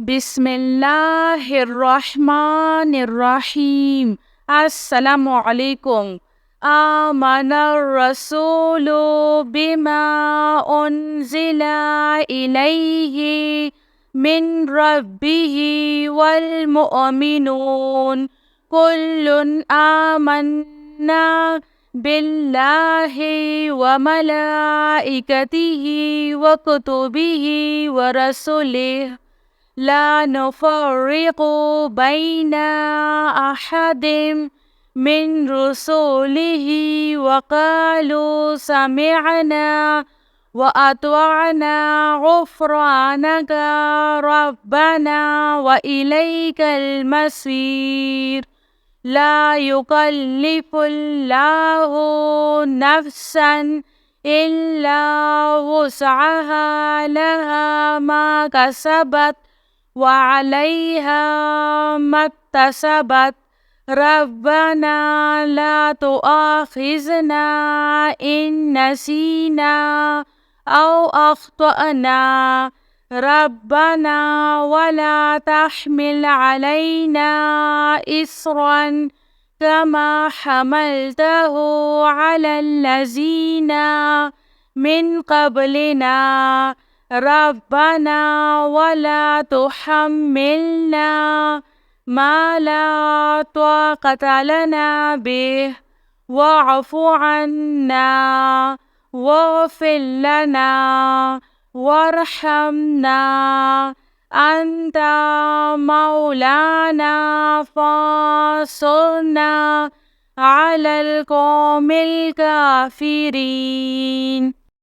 बिस्मिल्लाहिर्रहमानिर्रहीम। अस्सलामु अलैकुम। आमनर रसूलु बिमा उन्जिला इलैहि मिन रब्बिहि वल मुअमिनून कुल्लुन आमन्ना बिल्लाहि व मलाइकतिहि व कुतुबिहि व रसूलिहि لا نفرق بين أحد من رسله وقالوا سمعنا وأطعنا غفرانك ربنا وإليك المصير لا يكلف الله نفسا إلا وسعها لها ما كسبت وعليها ما اكتسبت ربنا لا تؤاخذنا إن نسينا أو أخطأنا ربنا ولا تحمل علينا إصرا كما حملته على الذين من قبلنا ربنا ولا تحملنا ما لا طاقة لنا به واعف عنا واغفر لنا وارحمنا أنت مولانا فانصرنا على القوم الكافرين.